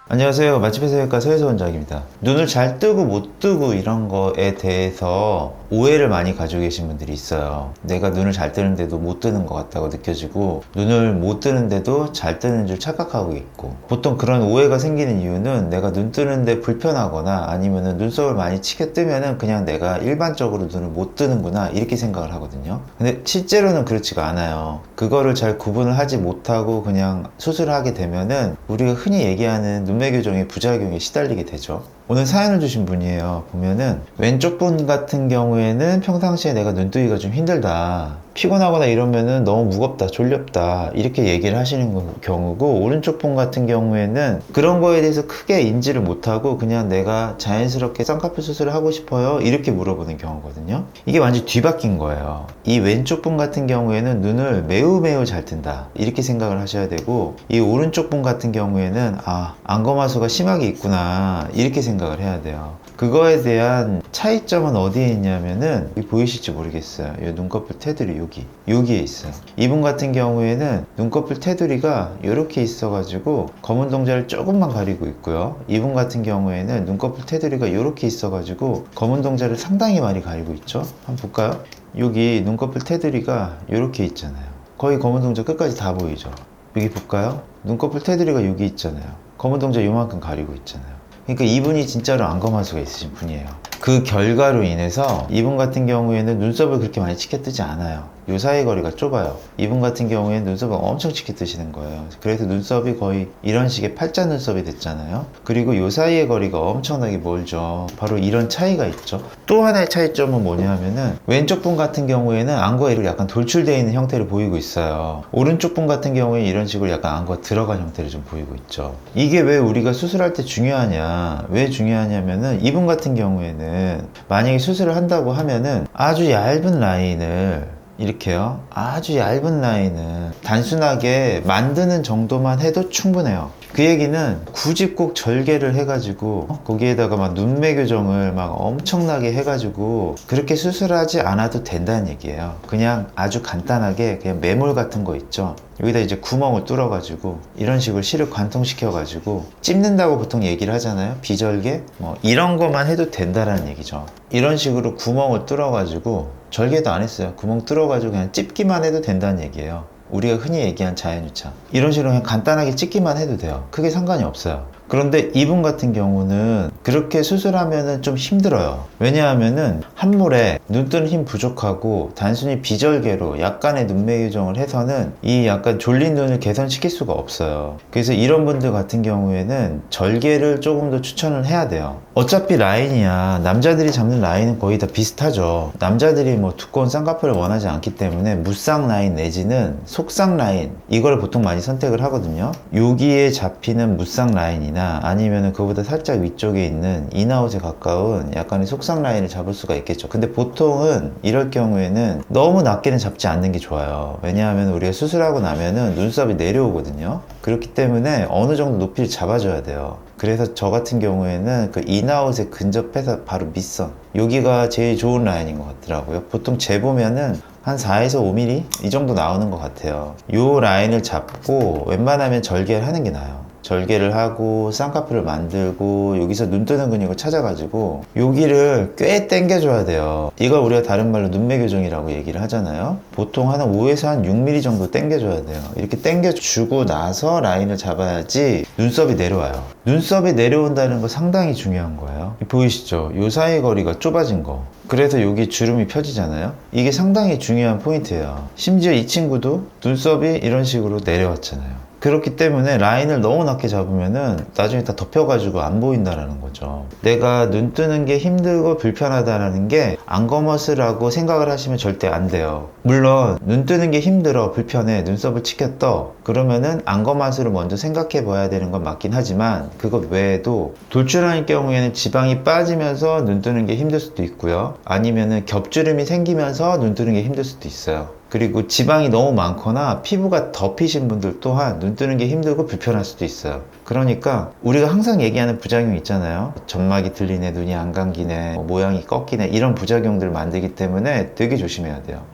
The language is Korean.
안녕하세요. 맛집의 세계과 서혜서원장입니다. 눈을 잘 뜨고 못 뜨고 이런 거에 대해서 오해를 많이 가지고 계신 분들이 있어요. 내가 눈을 잘 뜨는데도 못 뜨는 것 같다고 느껴지고, 눈을 못 뜨는데도 잘 뜨는 줄 착각하고 있고, 보통 그런 오해가 생기는 이유는 내가 눈 뜨는데 불편하거나 아니면은 눈썹을 많이 치게 뜨면은 그냥 내가 일반적으로 눈을 못 뜨는구나 이렇게 생각을 하거든요. 근데 실제로는 그렇지가 않아요. 그거를 잘 구분을 하지 못하고 그냥 수술을 하게 되면은 우리가 흔히 얘기하는 눈매 교정의 부작용에 시달리게 되죠. 오늘 사연을 주신 분이에요. 보면은 왼쪽 분 같은 경우에는 평상시에 내가 눈뜨기가 좀 힘들다, 피곤하거나 이러면은 너무 무겁다, 졸렵다 이렇게 얘기를 하시는 경우고, 오른쪽 분 같은 경우에는 그런 거에 대해서 크게 인지를 못하고 그냥 내가 자연스럽게 쌍꺼풀 수술을 하고 싶어요 이렇게 물어보는 경우거든요. 이게 완전히 뒤바뀐 거예요. 이 왼쪽 분 같은 경우에는 눈을 매우 잘 뜬다 이렇게 생각을 하셔야 되고, 이 오른쪽 분 같은 경우에는 안검하수가 심하게 있구나 이렇게 생각을 해야 돼요. 그거에 대한 차이점은 어디에 있냐면은, 보이실지 모르겠어요. 이 눈꺼풀 테두리 여기에 있어요. 이분 같은 경우에는 눈꺼풀 테두리가 이렇게 있어가지고 검은 동자를 조금만 가리고 있고요. 이분 같은 경우에는 눈꺼풀 테두리가 이렇게 있어가지고 검은 동자를 상당히 많이 가리고 있죠. 한번 볼까요? 여기 눈꺼풀 테두리가 이렇게 있잖아요. 거의 검은 동자 끝까지 다 보이죠. 여기 볼까요? 눈꺼풀 테두리가 여기 있잖아요. 검은 동자 요만큼 가리고 있잖아요. 그러니까 이분이 진짜로 안검하수가 있으신 분이에요. 그 결과로 인해서 이분 같은 경우에는 눈썹을 그렇게 많이 치게 뜨지 않아요. 요 사이 거리가 좁아요. 이분 같은 경우에는 눈썹을 엄청 치게 뜨시는 거예요. 그래서 눈썹이 거의 이런 식의 팔자 눈썹이 됐잖아요. 그리고 요 사이의 거리가 엄청나게 멀죠. 바로 이런 차이가 있죠. 또 하나의 차이점은 뭐냐면은, 왼쪽 분 같은 경우에는 안구가 이렇게 약간 돌출되어 있는 형태를 보이고 있어요. 오른쪽 분 같은 경우에 이런 식으로 약간 안구가 들어간 형태를 좀 보이고 있죠. 이게 왜 우리가 수술할 때 중요하냐, 왜 중요하냐면은, 이분 같은 경우에는 만약에 수술을 한다고 하면은 아주 얇은 라인을 이렇게요, 아주 얇은 라인을 단순하게 만드는 정도만 해도 충분해요. 그 얘기는 굳이 꼭 절개를 해가지고 거기에다가 막 눈매 교정을 막 엄청나게 해가지고 그렇게 수술하지 않아도 된다는 얘기예요. 그냥 아주 간단하게 그냥 매몰 같은 거 있죠. 여기다 이제 구멍을 뚫어가지고 이런 식으로 실을 관통시켜가지고 찝는다고 보통 얘기를 하잖아요. 비절개 뭐 이런 것만 해도 된다라는 얘기죠. 이런 식으로 구멍을 뚫어가지고, 절개도 안 했어요. 구멍 뚫어가지고 그냥 찝기만 해도 된다는 얘기예요. 우리가 흔히 얘기한 자연유착, 이런 식으로 그냥 간단하게 찍기만 해도 돼요. 크게 상관이 없어요. 그런데 이분 같은 경우는 그렇게 수술하면은 좀 힘들어요. 왜냐하면은 한물에 눈 뜨는 힘 부족하고 단순히 비절개로 약간의 눈매 교정을 해서는 이 약간 졸린 눈을 개선시킬 수가 없어요. 그래서 이런 분들 같은 경우에는 절개를 조금 더 추천을 해야 돼요. 어차피 라인이야, 남자들이 잡는 라인은 거의 다 비슷하죠. 남자들이 뭐 두꺼운 쌍꺼풀을 원하지 않기 때문에 무쌍 라인 내지는 속쌍 라인, 이걸 보통 많이 선택을 하거든요. 여기에 잡히는 무쌍 라인이나 아니면은 그거보다 살짝 위쪽에 있는 인아웃에 가까운 약간의 속쌍 라인을 잡을 수가 있겠죠. 근데 보통은 이럴 경우에는 너무 낮게는 잡지 않는 게 좋아요. 왜냐하면 우리가 수술하고 나면은 눈썹이 내려오거든요. 그렇기 때문에 어느 정도 높이를 잡아줘야 돼요. 그래서 저 같은 경우에는 그 인아웃에 근접해서 바로 밑선, 여기가 제일 좋은 라인인 것 같더라고요. 보통 재보면은 한 4에서 5mm 이 정도 나오는 것 같아요. 이 라인을 잡고 웬만하면 절개를 하는 게 나아요. 절개를 하고 쌍꺼풀을 만들고 여기서 눈 뜨는 근육을 찾아가지고 여기를 꽤 당겨줘야 돼요. 이걸 우리가 다른 말로 눈매 교정이라고 얘기를 하잖아요. 보통 한 5에서 한 6mm 정도 당겨줘야 돼요. 이렇게 당겨주고 나서 라인을 잡아야지 눈썹이 내려와요. 눈썹이 내려온다는 거 상당히 중요한 거예요. 보이시죠? 이 사이 거리가 좁아진 거. 그래서 여기 주름이 펴지잖아요. 이게 상당히 중요한 포인트예요. 심지어 이 친구도 눈썹이 이런 식으로 내려왔잖아요. 그렇기 때문에 라인을 너무 낮게 잡으면은 나중에 다 덮여가지고 안 보인다라는 거죠. 내가 눈 뜨는 게 힘들고 불편하다는 게 안검하수라고 생각을 하시면 절대 안 돼요. 물론 눈 뜨는 게 힘들어, 불편해, 눈썹을 치켜 떠, 그러면은 안검하수를 먼저 생각해 봐야 되는 건 맞긴 하지만, 그것 외에도 돌출할 경우에는 지방이 빠지면서 눈 뜨는 게 힘들 수도 있고요, 아니면은 겹주름이 생기면서 눈 뜨는 게 힘들 수도 있어요. 그리고 지방이 너무 많거나 피부가 덮이신 분들 또한 눈 뜨는 게 힘들고 불편할 수도 있어요. 그러니까 우리가 항상 얘기하는 부작용 있잖아요. 점막이 들리네, 눈이 안 감기네, 모양이 꺾이네, 이런 부작용들을 만들기 때문에 되게 조심해야 돼요.